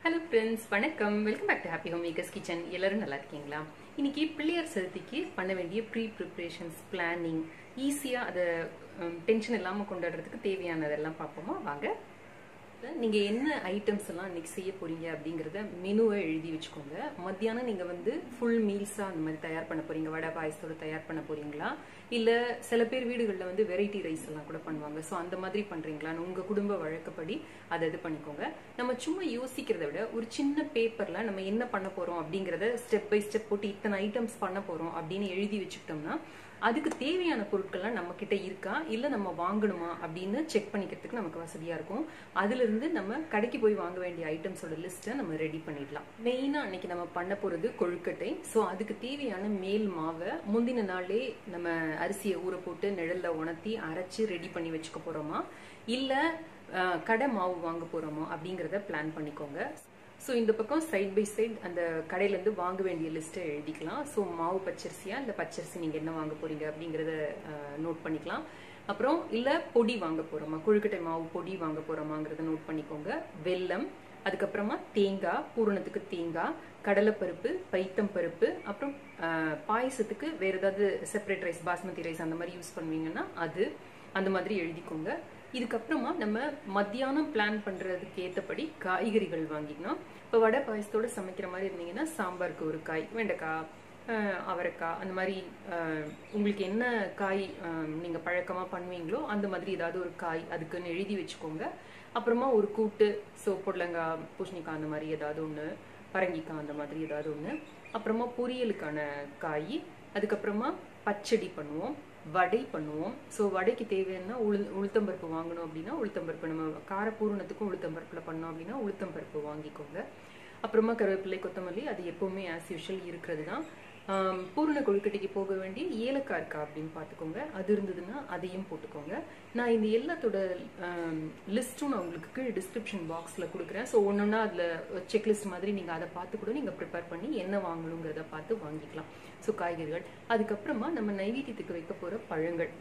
Hello friends, வணக்கம். Welcome back to happy home makers kitchen. எல்லாரும் நல்லா இருக்கீங்களா? இன்னைக்கு பிள்ளையார் சதுர்த்திக்கு பண்ண வேண்டிய ப்ரீ ப்ரிப்பரேஷன்ஸ், பிளானிங், ஈஸியா அதை டென்ஷன் இல்லாம கொண்டாடுறதுக்கு தேவையானதெல்லாம் பார்ப்போமா? வாங்க. நீங்க என்ன ஐட்டம்ஸ் எல்லாம் இன்னைக்கு செய்ய போறீங்க அப்படிங்கறத மெனுவை எழுதி வச்சுக்கோங்க. மத்தியானம் நீங்க ஃபுல் மீல்ஸா அந்த மாதிரி தயார் பண்ண போறீங்க, வடை பாயசத்தோட தயார் பண்ண போறீங்களா, இல்ல சில பேர் வீடுகள்ல வெரைட்டி ரைஸ் எல்லாம் கூட பண்ணுவாங்க. சோ அந்த மாதிரி பண்றீங்களான்னு உங்க குடும்ப வழக்கப்படி அதை இது பண்ணிக்கோங்க. நம்ம சும்மா யோசிக்கிறத விட ஒரு சின்ன பேப்பர்ல நம்ம என்ன பண்ண போறோம் அப்படிங்கறத ஸ்டெப் பை ஸ்டெப் போட்டு இத்தனை ஐட்டம்ஸ் பண்ண போறோம் அப்படின்னு எழுதி வச்சுக்கிட்டோம்னா அதுக்கு தேவையான பொருட்கள்லாம் நம்ம கிட்ட இருக்கா இல்ல நம்ம வாங்கணுமா அப்படின்னு செக் பண்ணிக்கிறதுக்கு நமக்கு வசதியா இருக்கும். அதுல இருந்து நம்ம கடைக்கு போய் வாங்க வேண்டிய ஐட்டம்ஸோட லிஸ்ட்டை நம்ம ரெடி பண்ணிடலாம். மெயினா அன்னைக்கு நம்ம பண்ண போறது கொழுக்கட்டை. சோ அதுக்கு தேவையான மேல் மாவை முந்தின நாளே நம்ம அரிசியை ஊற போட்டு நிழல்ல உணர்த்தி அரைச்சு ரெடி பண்ணி வச்சுக்க போறோமா இல்ல கடை மாவு வாங்க போறோமா அப்படிங்கறத பிளான் பண்ணிக்கோங்க. ஸோ இந்த பக்கம் சைட் பை சைட் அந்த கடையிலேருந்து வாங்க வேண்டிய லிஸ்ட்டை எழுதிக்கலாம். ஸோ மாவு பச்சரிசியா இல்லை பச்சரிசி நீங்கள் என்ன வாங்க போறீங்க அப்படிங்கிறத நோட் பண்ணிக்கலாம். அப்புறம் இல்லை பொடி வாங்க போறோமா, கொழுக்கட்டை மாவு பொடி வாங்க போறோமாங்கிறத நோட் பண்ணிக்கோங்க. வெல்லம், அதுக்கப்புறமா தேங்காய், பூரணத்துக்கு தேங்காய், கடலைப்பருப்பு, பைத்தம் பருப்பு, அப்புறம் பாயசத்துக்கு வேற ஏதாவது செப்பரேட் ரைஸ், பாஸ்மதி ரைஸ் அந்த மாதிரி யூஸ் பண்ணுவீங்கன்னா அது அந்த மாதிரி எழுதிக்கோங்க. இதுக்கப்புறமா நம்ம மத்தியானம் பிளான் பண்றதுக்கு ஏற்றபடி காய்கறிகள் வாங்கிக்கணும். இப்போ வடை பாயசத்தோட சமைக்கிற மாதிரி இருந்தீங்கன்னா சாம்பாருக்கு ஒரு காய், வெண்டைக்காய், அவரைக்காய், அந்த மாதிரி உங்களுக்கு என்ன காய் நீங்க பழக்கமா பண்ணுவீங்களோ அந்த மாதிரி ஏதாவது ஒரு காய் அதுக்குன்னு எழுதி வச்சுக்கோங்க. அப்புறமா ஒரு கூட்டு, ஸோ பொடலங்காய், பூசணிக்காய் அந்த மாதிரி ஏதாவது ஒன்று, பரங்கிக்காய் அந்த மாதிரி ஏதாவது ஒன்று, அப்புறமா பொரியலுக்கான காய், அதுக்கப்புறமா பச்சடி பண்ணுவோம், வடை பண்ணுவோம். ஸோ வடைக்கு தேவையான உளுத்தம்பருப்பு வாங்கணும் அப்படின்னா உளுத்தம்பருப்பு, நம்ம காரப்பூரணத்துக்கும் உளுத்தம்பருப்புல பண்ணோம் அப்படின்னா உளுத்தம்பருப்பு வாங்கிக்கோங்க. அப்புறமா கருவேப்பிலை, கொத்தமல்லி, அது எப்பவுமே ஆஸ் யூஷுவல் இருக்கிறது தான். பூரண கொழுக்கட்டைக்கு போக வேண்டிய ஏலக்காய் இருக்கா அப்படின்னு பார்த்துக்கோங்க. அது இருந்ததுன்னா அதையும் போட்டுக்கோங்க. நான் இந்த எல்லாத்தோட லிஸ்ட்டும் நான் உங்களுக்கு கீழே டிஸ்கிரிப்ஷன் பாக்ஸில் கொடுக்குறேன். ஸோ ஒன்றுன்னா அதில் செக்லிஸ்ட் மாதிரி நீங்கள் அதை பார்த்து கூட நீங்கள் ப்ரிப்பேர் பண்ணி என்ன வாங்கணுங்கிறத பார்த்து வாங்கிக்கலாம். ஸோ காய்கறிகள், அதுக்கப்புறமா நம்ம நைவேத்தியத்துக்கு வைக்க போகிற பழங்கள்,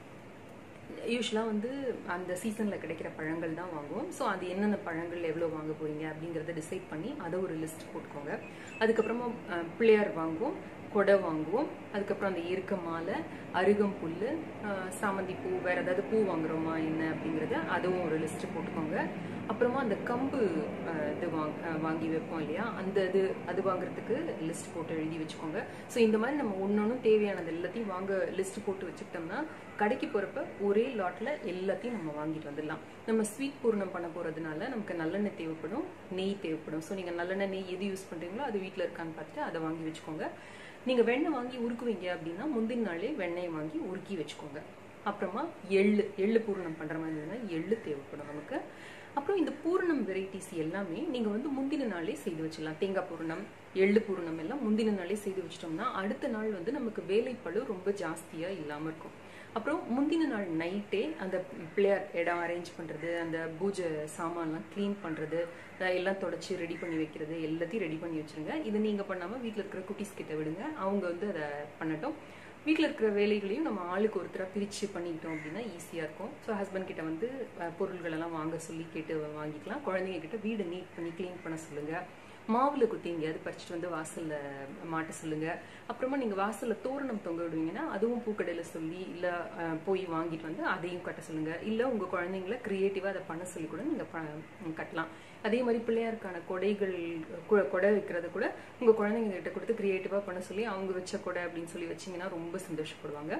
யூஸ்வலாக அந்த சீசனில் கிடைக்கிற பழங்கள் தான் வாங்குவோம். ஸோ அது என்னென்ன பழங்கள் எவ்வளோ வாங்க போறீங்க அப்படிங்கிறத டிசைட் பண்ணி அதை ஒரு லிஸ்ட் போட்டுக்கோங்க. அதுக்கப்புறமா பிள்ளையார் வாங்குவோம், கொடை வாங்குவோம், அதுக்கப்புறம் அந்த எருக்க மாலை, அருகம்புல், சாமந்தி பூ, வேற ஏதாவது பூ வாங்குறோமா என்ன அப்படிங்கிறத அதுவும் ஒரு லிஸ்ட் போட்டுக்கோங்க. அப்புறமா அந்த கம்பு இது வாங்கி வைப்போம் இல்லையா, அந்த அது வாங்குறதுக்கு லிஸ்ட் போட்டு எழுதி வச்சுக்கோங்க. ஸோ இந்த மாதிரி நம்ம ஒன்னொன்னும் தேவையானது எல்லாத்தையும் வாங்க லிஸ்ட் போட்டு வச்சுக்கிட்டோம்னா கடைக்கு போறப்ப ஒரே லாட்ல எல்லாத்தையும் நம்ம வாங்கிட்டு வந்துடலாம். நம்ம ஸ்வீட் பூர்ணம் பண்ண போறதுனால நமக்கு நல்லெண்ணெய் தேவைப்படும், நெய் தேவைப்படும். ஸோ நீங்க நல்லெண்ணெய், நெய் எது யூஸ் பண்றீங்களோ அது வீட்டில் இருக்கான்னு பார்த்துட்டு அதை வாங்கி வச்சுக்கோங்க. நீங்க வெண்ணெய் வாங்கி உருக்குவீங்க அப்படின்னா முந்தின நாளே வெண்ணெயை வாங்கி உருக்கி வச்சுக்கோங்க. அப்புறமா எள்ளு பூரணம் பண்ற மாதிரி இருந்தா எள்ளு தேவைப்படும் நமக்கு. அப்புறம் இந்த பூரணம் வெரைட்டிஸ் எல்லாமே நீங்க முந்தின நாளே செய்து வச்சிடலாம். தேங்காய் பூரணம், எள்ளு பூரணம் எல்லாம் முந்தின நாளே செய்து வச்சிட்டோம்னா அடுத்த நாள் நமக்கு வேலைப்பளு ரொம்ப ஜாஸ்தியா இல்லாம இருக்கும். அப்புறம் முந்தின நாள் நைட்டே அந்த பிள்ளையார் இடம் அரேஞ்ச் பண்றது, அந்த பூஜை சாமான்லாம் கிளீன் பண்றது, எல்லாம் தொடச்சி ரெடி பண்ணி வைக்கிறது எல்லாத்தையும் ரெடி பண்ணி வச்சிருங்க. இது நீங்க பண்ணாம வீட்டில் இருக்கிற குட்டீஸ் கிட்ட விடுங்க, அவங்க அதை பண்ணட்டும். வீட்டில் இருக்கிற வேலைகளையும் நம்ம ஆளுக்கு ஒருத்தராக பிரித்து பண்ணிக்கிட்டோம் அப்படின்னா ஈஸியாக இருக்கும். ஸோ ஹஸ்பண்ட் கிட்ட பொருள்கள் எல்லாம் வாங்க சொல்லி கேட்டு வாங்கிக்கலாம். குழந்தைங்க கிட்ட வீடை நீட் பண்ணி கிளீன் பண்ண சொல்லுங்க. மாவுல குத்தி எங்கேயாவது பறிச்சுட்டு வாசல்ல மாட்ட சொல்லுங்க. அப்புறமா நீங்க வாசல்ல தோரணம் தொங்க விடுவீங்கன்னா அதுவும் பூக்கடையில சொல்லி இல்ல போய் வாங்கிட்டு அதையும் கட்ட சொல்லுங்க. இல்ல உங்க குழந்தைங்களை கிரியேட்டிவா அதை பண்ண சொல்லி கூட நீங்க கட்டலாம். அதே மாதிரி பிள்ளையாருக்கான கொடைகள், கொடை வைக்கிறத கூட உங்க குழந்தைங்க கிட்ட கொடுத்து கிரியேட்டிவா பண்ண சொல்லி அவங்க வச்ச கொடை அப்படின்னு சொல்லி வச்சீங்கன்னா ரொம்ப சந்தோஷப்படுவாங்க.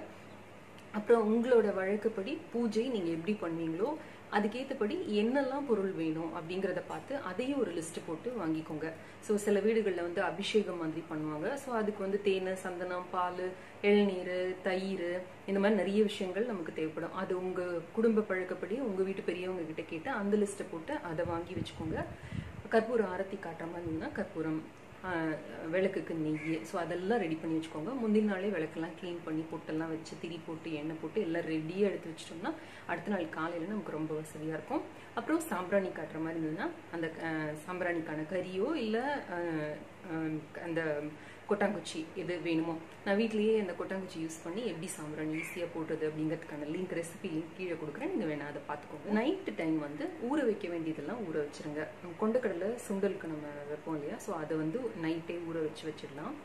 அப்புறம் உங்களோட வழக்கப்படி பூஜை நீங்க எப்படி பண்ணுவீங்களோ அதுக்கேற்றபடி என்னெல்லாம் பொருள் வேணும் அப்படிங்கிறத பார்த்து அதையும் ஒரு லிஸ்ட் போட்டு வாங்கிக்கோங்க. ஸோ சில வீடுகளில் அபிஷேகம் மாதிரி பண்ணுவாங்க. ஸோ அதுக்கு தேன், சந்தனம், பால், இளநீர், தயிர், இந்த மாதிரி நிறைய விஷயங்கள் நமக்கு தேவைப்படும். அது உங்க குடும்ப பழக்கப்படி உங்க வீட்டு பெரியவங்க கிட்ட கேட்டு அந்த லிஸ்ட்டை போட்டு அதை வாங்கி வச்சுக்கோங்க. கற்பூரம் ஆரத்தி காட்டுற மாதிரி இருந்ததுன்னா கற்பூரம், விளக்குக்கு நெய், ஸோ அதெல்லாம் ரெடி பண்ணி வச்சுக்கோங்க. முந்தின நாளே விளக்கெல்லாம் க்ளீன் பண்ணி பொட்டெல்லாம் வச்சு திரி போட்டு எண்ணெய் போட்டு எல்லாம் ரெடியாக எடுத்து வச்சிட்டோம்னா அடுத்த நாள் காலையில் நமக்கு ரொம்ப வசதியாக இருக்கும். அப்புறம் சாம்பிராணி காட்டுற மாதிரி இருந்ததுன்னா அந்த சாம்பிராணிக்கான கறியோ இல்லை அந்த கொட்டாங்குச்சி எது வேணுமோ நான் வீட்லேயே அந்த கொட்டாங்குச்சி யூஸ் பண்ணி எப்படி சாம்பிராணி ஈஸியாக போடுறது அப்படிங்கிறதுக்கான லிங்க் ரெசிபி லிங்க் கீழே கொடுக்குறேன், நீங்கள் வேணா அதை பார்த்துக்கோங்க. நைட்டு டைம் வந்து ஊற வைக்க வேண்டியதெல்லாம் ஊற வச்சுருங்க. கொண்டக்கடலை சுண்டலுக்கு நம்ம வைப்போம் இல்லையா, ஸோ அதை வந்து நைட்டே ஊற வச்சிடலாம்.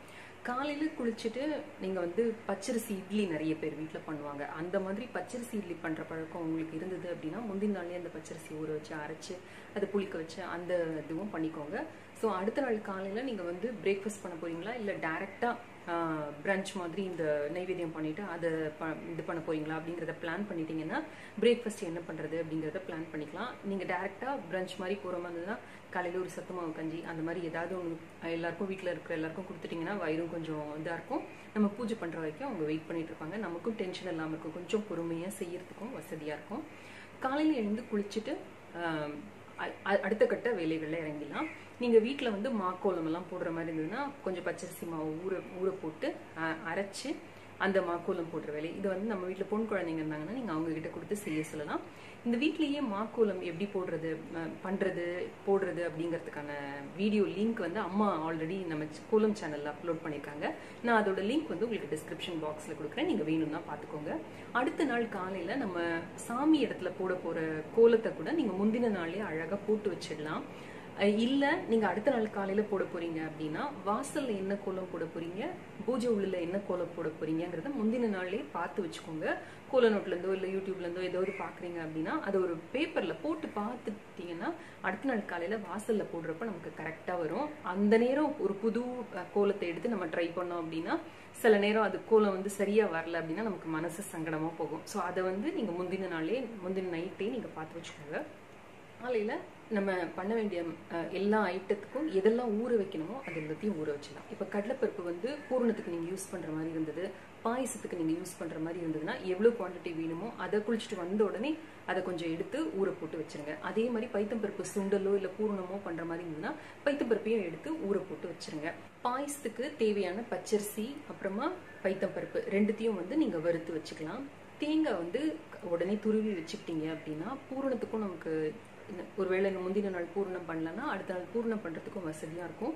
காலையில் குளிச்சுட்டு நீங்கள் வந்து பச்சரிசி இட்லி நிறைய பேர் வீட்டில் பண்ணுவாங்க. அந்த மாதிரி பச்சரிசி இட்லி பண்ணுற பழக்கம் உங்களுக்கு இருந்தது அப்படின்னா முந்தின நாள்லேயே அந்த பச்சரிசி ஊற வச்சு அரைச்சி அதை புளிக்க வச்சு அந்த இதுவும் பண்ணிக்கோங்க. ஸோ அடுத்த நாள் காலையில் நீங்கள் வந்து பிரேக்ஃபாஸ்ட் பண்ண போகிறீங்களா இல்லை டேரெக்டாக பிரஞ்ச் மாதிரி இந்த நைவேத்தியம் பண்ணிவிட்டு அதை இது பண்ண போகிறீங்களா அப்படிங்கிறத பிளான் பண்ணிட்டீங்கன்னா பிரேக்ஃபாஸ்ட் என்ன பண்ணுறது அப்படிங்கிறத பிளான் பண்ணிக்கலாம். நீங்கள் டேரெக்டாக பிரஞ்ச் மாதிரி போகிற மாதிரி இருந்ததுன்னா காலையில் ஒரு சத்து மாவு கஞ்சி அந்த மாதிரி ஏதாவது ஒன்று எல்லாருக்கும் வீட்டில் இருக்கிற எல்லாருக்கும் கொடுத்துட்டிங்கன்னா வயிறும் கொஞ்சம் இதாக இருக்கும். நம்ம பூஜை பண்ணுற வரைக்கும் அவங்க வெயிட் பண்ணிட்டு இருப்பாங்க, நமக்கும் டென்ஷன் இல்லாமல் இருக்கும், கொஞ்சம் பொறுமையாக செய்யறதுக்கும் வசதியாக இருக்கும். காலையில் எழுந்து குளிச்சுட்டு அடுத்த கட்ட வேலைகளில் இறங்கிடலாம். நீங்கள் வீட்டில் வந்து மாக்கோலம் எல்லாம் போடுற மாதிரி இருந்ததுன்னா கொஞ்சம் பச்சரிசி மாவு ஊற போட்டு அரைச்சி அந்த மாக்கோலம் போடுற வேலை. இது வந்து நம்ம வீட்டில் பொன் குழந்தைங்க இருந்தாங்கன்னா நீங்கள் அவங்ககிட்ட கொடுத்து செய்ய சொல்லலாம். இந்த வீட்லேயே மாக்கோலம் எப்படி போடுறது அப்படிங்கிறதுக்கான வீடியோ லிங்க் வந்து அம்மா ஆல்ரெடி நம்ம கோலம் சேனலில் அப்லோட் பண்ணியிருக்காங்க. நான் அதோட லிங்க் வந்து உங்களுக்கு டிஸ்கிரிப்ஷன் பாக்ஸில் கொடுக்குறேன், நீங்கள் வேணும்னா பார்த்துக்கோங்க. அடுத்த நாள் காலையில் நம்ம சாமி இடத்துல போட போகிற கோலத்தை கூட நீங்கள் முந்தின நாளே அழகாக போட்டு வச்சிடலாம். இல்லை நீங்கள் அடுத்த நாள் காலையில் போட போகிறீங்க அப்படின்னா வாசலில் என்ன கோலம் போட போகிறீங்க, பூஜை உள்ளில் என்ன கோலம் போட போகிறீங்கிறத முந்தின நாளே பார்த்து வச்சுக்கோங்க. கோல நோட்லேருந்தோ இல்லை யூடியூப்லேருந்தோ ஏதாவது பார்க்குறீங்க அப்படின்னா அதை ஒரு பேப்பரில் போட்டு பார்த்துட்டிங்கன்னா அடுத்த நாள் காலையில் வாசலில் போடுறப்ப நமக்கு கரெக்டாக வரும். அந்த நேரம் ஒரு புது கோலத்தை எடுத்து நம்ம ட்ரை பண்ணோம் அப்படின்னா சில நேரம் அது கோலம் வந்து சரியாக வரல அப்படின்னா நமக்கு மனசு சங்கடமாக போகும். ஸோ அதை வந்து நீங்கள் முந்தின நைட்டே நீங்கள் பார்த்து வச்சுக்கோங்க. காலையில் நம்ம பண்ண வேண்டிய எல்லா ஐட்டத்துக்கும் எதெல்லாம் ஊற வைக்கணுமோ அது எல்லாத்தையும் ஊற வச்சிடலாம். இப்போ கடலைப்பருப்பு வந்து பூரணத்துக்கு நீங்கள் யூஸ் பண்ணுற மாதிரி இருந்தது, பாயசத்துக்கு நீங்கள் யூஸ் பண்ணுற மாதிரி இருந்ததுன்னா எவ்வளோ குவான்டிட்டி வேணுமோ அதை குளிச்சுட்டு வந்த உடனே அதை கொஞ்சம் எடுத்து ஊற போட்டு வச்சுருங்க. அதே மாதிரி பைத்தம்பருப்பு சுண்டலோ இல்லை பூரணமோ பண்ணுற மாதிரி இருந்ததுன்னா பைத்தம்பருப்பையும் எடுத்து ஊற போட்டு வச்சுருங்க. பாயசத்துக்கு தேவையான பச்சரிசி அப்புறமா பைத்தம்பருப்பு ரெண்டுத்தையும் வந்து நீங்கள் வறுத்து வச்சுக்கலாம். தேங்காய் வந்து உடனே துருவி வச்சுக்கிட்டீங்க அப்படின்னா பூரணத்துக்கும் நமக்கு ஒருவேளை முந்தின நாள் பூரணம் பண்ணலன்னா அடுத்த நாள் பூரணம் பண்ணுறதுக்கும் வசதியாக இருக்கும்.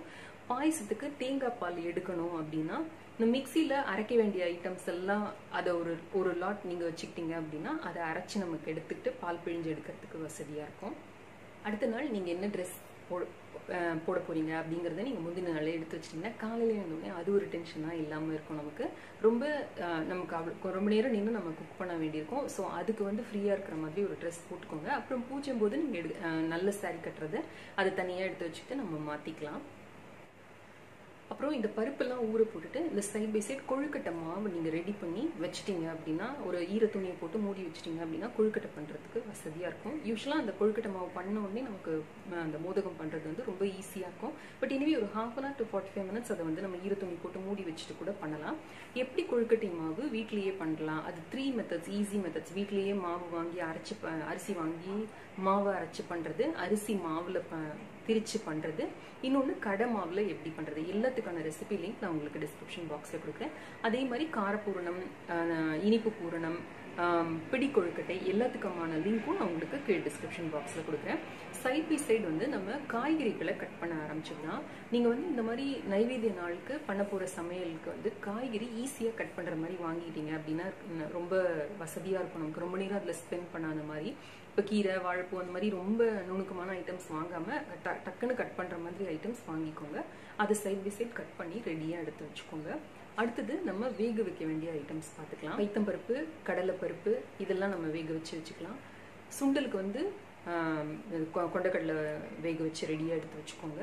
பாயசத்துக்கு தேங்காய் பால் எடுக்கணும் அப்படின்னா இந்த மிக்சியில் அரைக்க வேண்டிய ஐட்டம்ஸ் எல்லாம் அதை ஒரு லாட் நீங்கள் வச்சுக்கிட்டீங்க அப்படின்னா அதை அரைச்சி நமக்கு எடுத்துக்கிட்டு பால் பிழிஞ்சு எடுக்கிறதுக்கு வசதியாக இருக்கும். அடுத்த நாள் நீங்கள் என்ன ட்ரெஸ் போட போகிறீங்க அப்படிங்கிறத நீங்கள் முந்தின நாளே எடுத்து வச்சிட்டிங்கன்னா காலையில் இருந்தோடனே அது ஒரு டென்ஷனாக இல்லாமல் இருக்கும். நமக்கு ரொம்ப நேரம் நின்று நம்ம குக் பண்ண வேண்டியிருக்கும். ஸோ அதுக்கு வந்து ஃப்ரீயாக இருக்கிற மாதிரி ஒரு ட்ரெஸ் போட்டுக்கோங்க. அப்புறம் பூஜை போது நீங்கள் நல்ல சாரி கட்டுறது அதை தனியாக எடுத்து வச்சுட்டு நம்ம மாற்றிக்கலாம். அப்புறம் இந்த பருப்பெல்லாம் ஊற போட்டுட்டு இந்த சைட் பை சைட் கொழுக்கட்டை மாவு நீங்கள் ரெடி பண்ணி வச்சுட்டீங்க அப்படின்னா ஒரு ஈர துணியை போட்டு மூடி வச்சுட்டீங்க அப்படின்னா கொழுக்கட்டை பண்ணுறதுக்கு வசதியாக இருக்கும். யூஸ்வலாக அந்த கொழுக்கட்டை மாவு பண்ண உடனே நமக்கு அந்த மோதகம் பண்ணுறது வந்து ரொம்ப ஈஸியாக இருக்கும். பட் இனிமே ஒரு 1/2 hour to 45 minutes அதை வந்து நம்ம ஈர துணி போட்டு மூடி வச்சுட்டு கூட பண்ணலாம். எப்படி கொழுக்கட்டை மாவு வீட்லேயே பண்ணலாம், அது 3 methods ஈஸி மெத்தட்ஸ். வீட்லேயே மாவு வாங்கி அரிசி வாங்கி மாவை அரைச்சி பண்ணுறது, அரிசி மாவில் திரிச்சு பண்ணுறது, இன்னொன்று கடை மாவில் எப்படி பண்ணுறது, எல்லாத்துக்கான ரெசிபி லிங்க் நான் உங்களுக்கு டிஸ்கிரிப்ஷன் பாக்ஸில் கொடுக்குறேன். அதே மாதிரி காரப்பூரணம், இனிப்பு பூரணம், பிடி கொழுக்கட்டை எல்லாத்துக்குமான லிங்க்கும் நான் உங்களுக்கு கீழே டிஸ்கிரிப்ஷன் பாக்ஸில் கொடுக்குறேன். சைட் பை சைடு வந்து நம்ம காய்கறிகளை கட் பண்ண ஆரம்பிச்சிடலாம். நீங்கள் வந்து இந்த மாதிரி நைவேத்திய நாளுக்கு பண்ண போகிற சமையலுக்கு வந்து காய்கறி ஈஸியாக கட் பண்ணுற மாதிரி வாங்கிட்டீங்க அப்படின்னா ரொம்ப வசதியாக இருக்கும். நமக்கு ரொம்ப நேரம் அதில் ஸ்பெண்ட் பண்ணாத மாதிரி. இப்போ கீரை, வாழைப்பூ அந்த மாதிரி ரொம்ப நுணுக்கமான ஐட்டம்ஸ் வாங்காமல் டக்குன்னு கட் பண்ணுற மாதிரி ஐட்டம்ஸ் வாங்கிக்கோங்க. அதை சைட் பை சைட் கட் பண்ணி ரெடியாக எடுத்து வச்சுக்கோங்க. அடுத்தது நம்ம வேக வைக்க வேண்டிய ஐட்டம்ஸ் பார்த்துக்கலாம். பைத்தம்பருப்பு, கடலைப்பருப்பு இதெல்லாம் நம்ம வேக வச்சுக்கலாம். சுண்டலுக்கு வந்து கொண்டக்கடலை வேக வச்சு ரெடியாக எடுத்து வச்சுக்கோங்க.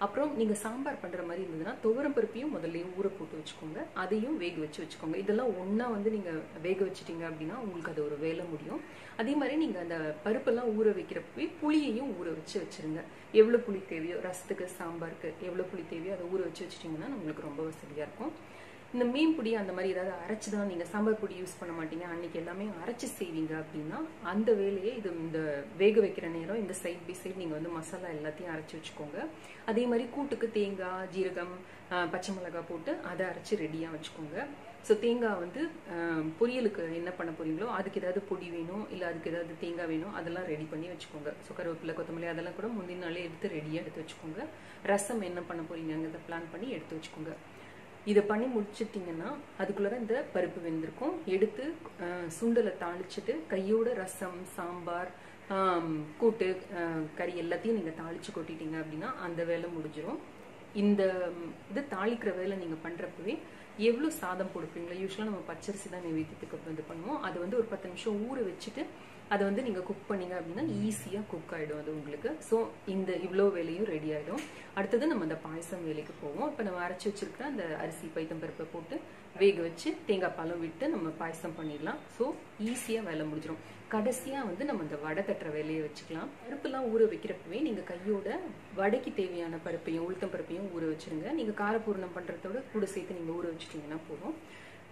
அப்புறம் நீங்கள் சாம்பார் பண்ணுற மாதிரி இருந்ததுன்னா துவரம் பருப்பையும் முதல்லையும் ஊற போட்டு வச்சுக்கோங்க, அதையும் வேக வச்சுக்கோங்க. இதெல்லாம் ஒன்றா வந்து நீங்கள் வேக வச்சுட்டீங்க அப்படின்னா உங்களுக்கு அது ஒரு வேலை முடியும். அதே மாதிரி நீங்கள் அந்த பருப்பெல்லாம் ஊற வைக்கிறப்பவே புளியையும் ஊற வச்சுருங்க. எவ்வளோ புளி தேவையோ, ரசத்துக்கு சாம்பாருக்கு எவ்வளோ புளி தேவையோ அதை ஊற வச்சிட்டிங்கன்னா நம்மளுக்கு ரொம்ப வசதியாக இருக்கும். இந்த மீன் பொடி அந்த மாதிரி ஏதாவது அரைச்சி தான் நீங்கள் சாம்பார் பொடி யூஸ் பண்ண மாட்டீங்க, அன்றைக்கி எல்லாமே அரைச்சி செய்வீங்க அப்படின்னா அந்த வேலையை இந்த வேக வைக்கிற நேரம் இந்த சைட் பை சைட் நீங்கள் வந்து மசாலா எல்லாத்தையும் அரைச்சி வச்சுக்கோங்க. அதே மாதிரி கூட்டுக்கு தேங்காய், ஜீரகம், பச்சை மிளகாய் போட்டு அதை அரைச்சி ரெடியாக வச்சுக்கோங்க. ஸோ தேங்காய் வந்து பொரியலுக்கு என்ன பண்ண போறீங்களோ அதுக்கு ஏதாவது பொடி வேணும் இல்லை அதுக்கு ஏதாவது தேங்காய் வேணும் அதெல்லாம் ரெடி பண்ணி வச்சுக்கோங்க. ஸோ கருவேப்பிலை, கொத்தமல்லி அதெல்லாம் கூட முந்தின நாளே எடுத்து ரெடியாக எடுத்து வச்சுக்கோங்க. ரசம் என்ன பண்ண போறீங்கிறத பிளான் பண்ணி எடுத்து வச்சுக்கோங்க. இதை பண்ணி முடிச்சிட்டிங்கன்னா அதுக்குள்ளே இந்த பருப்பு வெந்திருக்கும். எடுத்து சுண்டலை தாளிச்சிட்டு கையோட ரசம், சாம்பார், கூட்டு, கறி எல்லாத்தையும் நீங்கள் தாளித்து கொட்டிட்டீங்க அப்படின்னா அந்த வேலை முடிஞ்சிடும். இந்த இது தாளிக்கிற வேலை நீங்கள் பண்ணுறப்பவே எவ்வளோ சாதம் போடுப்பீங்களா, யூஸ்வலாக நம்ம பச்சரிசி தான் நைவேத்தியத்துக்கு இது பண்ணுவோம். அது வந்து ஒரு 10 நிமிஷம் ஊற வச்சுட்டு அதை வந்து நீங்கள் குக் பண்ணீங்க அப்படின்னா ஈஸியாக குக் ஆகிடும் அது உங்களுக்கு. ஸோ இந்த இவ்வளோ வேலையும் ரெடி ஆகிடும். அடுத்தது நம்ம அந்த பாயசம் வேலைக்கு போவோம். இப்போ நம்ம அரைச்சி வச்சிருக்கிற அந்த அரிசி பைத்தம் பருப்பை போட்டு வேக வச்சு தேங்காய் பாலும் விட்டு நம்ம பாயசம் பண்ணிடலாம். ஸோ ஈஸியாக வேலை முடிஞ்சிடும். கடைசியாக வந்து நம்ம இந்த வடை தட்டுற வேலையை வச்சுக்கலாம். பருப்புலாம் ஊற வைக்கிறப்பவே நீங்கள் கையோட வடைக்கு தேவையான பருப்பையும் உளுத்தம் பருப்பையும் ஊற வச்சுருங்க. நீங்கள் காரப்பூர்ணம் பண்ணுறதோட கூட சேர்த்து நீங்கள் ஊற வச்சுட்டிங்கன்னா போதும்.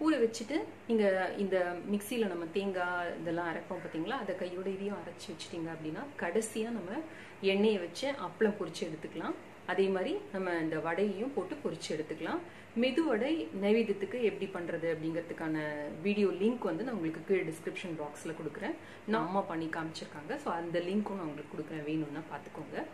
ஊற வச்சுட்டு நீங்கள் இந்த மிக்சியில் நம்ம தேங்காய் இதெல்லாம் அரைப்போம் பார்த்தீங்களா, அதை கையோட இதையும் அரைச்சி வச்சுட்டிங்க அப்படின்னா கடைசியாக நம்ம எண்ணெயை வச்சு அப்பளம் பொரிச்சு எடுத்துக்கலாம். அதே மாதிரி நம்ம இந்த வடையையும் போட்டு பொரிச்சு எடுத்துக்கலாம். மெதுவடை நைவேத்தியத்துக்கு எப்படி பண்ணுறது அப்படிங்கிறதுக்கான வீடியோ லிங்க் வந்து நான் உங்களுக்கு கீழே டிஸ்கிரிப்ஷன் பாக்ஸில் கொடுக்குறேன். நான் அம்மா பண்ணி காமிச்சிருக்காங்க. ஸோ அந்த லிங்க்கும் நான் உங்களுக்கு கொடுக்குறேன், வேணும்னா பார்த்துக்கோங்க.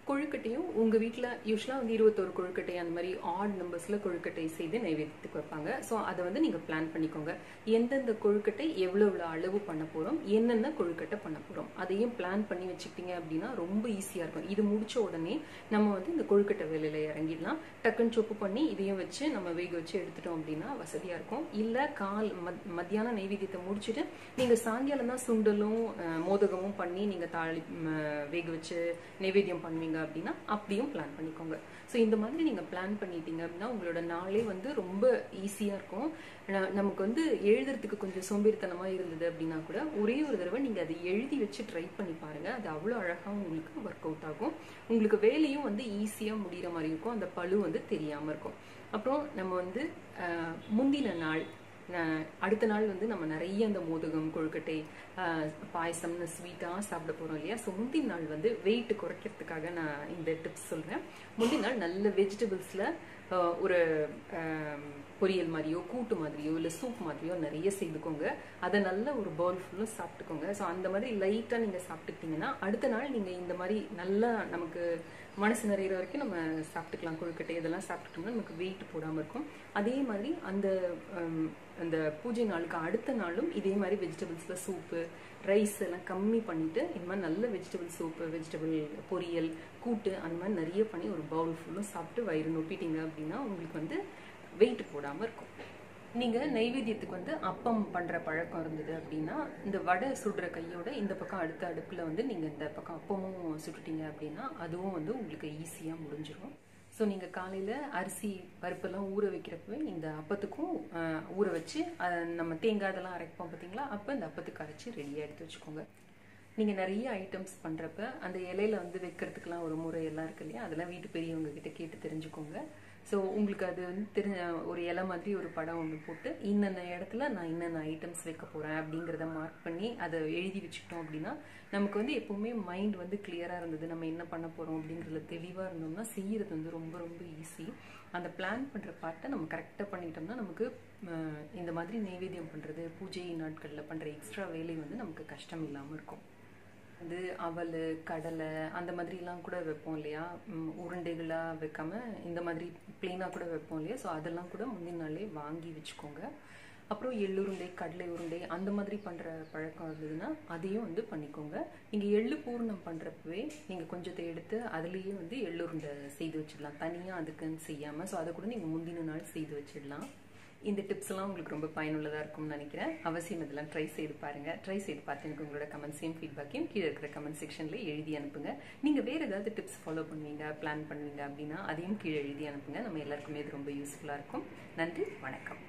கொழுக்கட்டையும் உங்கள் வீட்டில் யூஸ்வலாக வந்து 21 கொழுக்கட்டை அந்த மாதிரி ஆட் நம்பர்ஸில் கொழுக்கட்டை செய்து நைவேத்தியத்துக்கு வைப்பாங்க. ஸோ அதை வந்து நீங்கள் பிளான் பண்ணிக்கோங்க. எந்தெந்த கொழுக்கட்டை எவ்வளோ அளவு பண்ண போகிறோம், என்னென்ன கொழுக்கட்டை பண்ண போகிறோம் அதையும் பிளான் பண்ணி வச்சுக்கிட்டீங்க அப்படின்னா ரொம்ப ஈஸியாக இருக்கும். இது முடித்த உடனே நம்ம வந்து இந்த கொழுக்கட்டை வேலையில் இறங்கிடலாம். டக்குன்னு சொப்பு பண்ணி இதையும் வச்சு நம்ம வேக வச்சு எடுத்துட்டோம் அப்படின்னா வசதியாக இருக்கும். இல்லை மத்தியானம் நைவேத்தியத்தை முடிச்சுட்டு நீங்கள் சாயங்காலம் தான் சுண்டலும் மோதகமும் பண்ணி நீங்கள் வேக வச்சு நைவேத்தியம் பண்ணுவீங்க அப்படின்னா அப்படியும் பிளான் பண்ணிக்கோங்க. ஸோ இந்த மாதிரி நீங்கள் பிளான் பண்ணிட்டீங்க அப்படின்னா உங்களோட நாளே வந்து ரொம்ப ஈஸியாக இருக்கும். நமக்கு வந்து எழுதுறதுக்கு கொஞ்சம் சோம்பேறித்தனமாக இருந்தது அப்படின்னா கூட ஒரே ஒரு தடவை நீங்கள் அதை எழுதி வச்சு ட்ரை பண்ணி பாருங்கள். அது அவ்வளோ அழகாக உங்களுக்கு ஒர்க் அவுட் ஆகும். உங்களுக்கு வேலையும் வந்து ஈஸியாக முடிகிற மாதிரி இருக்கும். அந்த பழு வந்து தெரியாமல் இருக்கும். அப்புறம் நம்ம வந்து முந்தின நாள் அடுத்த நாள் வந்து நம்ம நிறைய அந்த மோதகம், கொழுக்கட்டை, பாயசம்னு ஸ்வீட்டாக சாப்பிட போகிறோம் இல்லையா. ஸோ முந்தின நாள் வந்து வெயிட் குறைக்கிறதுக்காக நான் இந்த டிப்ஸ் சொல்கிறேன். முந்தின நாள் நல்ல வெஜிடபிள்ஸில் ஒரு பொரியல் மாதிரியோ கூட்டு மாதிரியோ இல்லை சூப் மாதிரியோ நிறைய செய்துக்கோங்க. அதை நல்ல ஒரு பவுல் ஃபுல்லும் சாப்பிட்டுக்கோங்க. ஸோ அந்த மாதிரி லைட்டாக நீங்கள் சாப்பிட்டுக்கிட்டிங்கன்னா அடுத்த நாள் நீங்கள் இந்த மாதிரி நல்லா நமக்கு மனசு நிறையிற வரைக்கும் நம்ம சாப்பிட்டுக்கலாம். கொழுக்கட்டை இதெல்லாம் சாப்பிட்டுட்டோம்னா நமக்கு வெயிட் போடாமல் இருக்கும். அதே மாதிரி அந்த பூஜை நாளுக்கு அடுத்த நாளும் இதே மாதிரி வெஜிடபிள்ஸில் சூப்பு, ரைஸ் எல்லாம் கம்மி பண்ணிவிட்டு இந்த மாதிரி நல்ல வெஜிடபிள் சூப்பு, வெஜிடபிள் பொரியல், கூட்டு அந்த மாதிரி நிறைய பண்ணி ஒரு பவுல் ஃபுல்லும் சாப்பிட்டு வயிறு நொப்பிட்டீங்க அப்படின்னா உங்களுக்கு வந்து வெயிட் போடாமல் இருக்கும். நீங்கள் நைவேத்தியத்துக்கு வந்து அப்பம் பண்ணுற பழக்கம் இருந்தது அப்படின்னா இந்த வடை சுடுற கையோட இந்த பக்கம் அடுத்த அடுப்பில் வந்து நீங்கள் இந்த பக்கம் அப்பமும் சுட்டுட்டீங்க அப்படின்னா அதுவும் வந்து உங்களுக்கு ஈஸியாக முடிஞ்சிடும். ஸோ நீங்கள் காலையில் அரிசி பருப்பெல்லாம் ஊற வைக்கிறப்பவே இந்த அப்பத்துக்கும் ஊற வச்சு நம்ம தேங்காய் இதெல்லாம் அரைப்போம் பார்த்தீங்களா, அப்போ இந்த அப்பத்துக்கு அரைச்சி ரெடியாக எடுத்து வச்சுக்கோங்க. நீங்கள் நிறைய ஐட்டம்ஸ் பண்ணுறப்ப அந்த இலையில வந்து வைக்கிறதுக்கெலாம் ஒரு முறையெல்லாம் இருக்கு இல்லையா, அதெல்லாம் வீட்டு பெரியவங்க கிட்ட கேட்டு தெரிஞ்சுக்கோங்க. ஸோ உங்களுக்கு அது வந்து ஒரு இலை மாதிரி ஒரு படம் ஒன்று போட்டு இன்னென்ன இடத்துல நான் இன்னென்ன ஐட்டம்ஸ் வைக்க போகிறேன் அப்படிங்கிறத மார்க் பண்ணி அதை எழுதி வச்சுக்கிட்டோம் அப்படின்னா நமக்கு வந்து எப்போவுமே மைண்ட் வந்து கிளியராக இருந்தது. நம்ம என்ன பண்ண போகிறோம் அப்படிங்கிறதுல தெளிவாக இருந்தோம்னா செய்கிறது வந்து ரொம்ப ரொம்ப ஈஸி. அந்த பிளான் பண்ணுற பார்ட்டை நம்ம கரெக்டாக பண்ணிட்டோம்னா நமக்கு இந்த மாதிரி நைவேத்தியம் பண்ணுறது, பூஜை நாட்களில் பண்ணுற எக்ஸ்ட்ரா வேலை வந்து நமக்கு கஷ்டம் இல்லாமல் இருக்கும். வந்து அவல், கடலை அந்த மாதிரிலாம் கூட வைப்போம் இல்லையா, உருண்டைகளாக வைக்காம இந்த மாதிரி பிளெயினாக கூட வைப்போம் இல்லையா. ஸோ அதெல்லாம் கூட முந்தின நாளே வாங்கி வச்சுக்கோங்க. அப்புறம் எள்ளுருண்டை, கடலை உருண்டை அந்த மாதிரி பண்ணுற பழக்கம் இருந்ததுன்னா அதையும் வந்து பண்ணிக்கோங்க. நீங்கள் எள்ளு பூர்ணம் பண்ணுறப்பவே நீங்கள் கொஞ்சத்தை எடுத்து அதுலேயே வந்து எள்ளுருண்டை செய்து வச்சிடலாம், தனியாக அதுக்குன்னு செய்யாமல். ஸோ அதை கூட நீங்கள் முந்தின நாள் செய்து வச்சிடலாம். இந்த டிப்ஸ் எல்லாம் உங்களுக்கு ரொம்ப பயனுள்ளதாக இருக்கும்னு நினைக்கிறேன். அவசியம் இதெல்லாம் ட்ரை செய்து பாருங்கள். ட்ரை செய்து பார்த்து எனக்கு உங்களோட கமெண்ட்ஸையும் ஃபீட்பேக்கையும் கீழே இருக்கிற கமெண்ட் செக்ஷனில் எழுதி அனுப்புங்க. நீங்கள் வேறு ஏதாவது டிப்ஸ் ஃபாலோ பண்ணுவீங்க, பிளான் பண்ணுவீங்க அப்படின்னா அதையும் கீழே எழுதி அனுப்புங்க. நம்ம எல்லாருக்குமே இது ரொம்ப யூஸ்ஃபுல்லாக இருக்கும். நன்றி, வணக்கம்.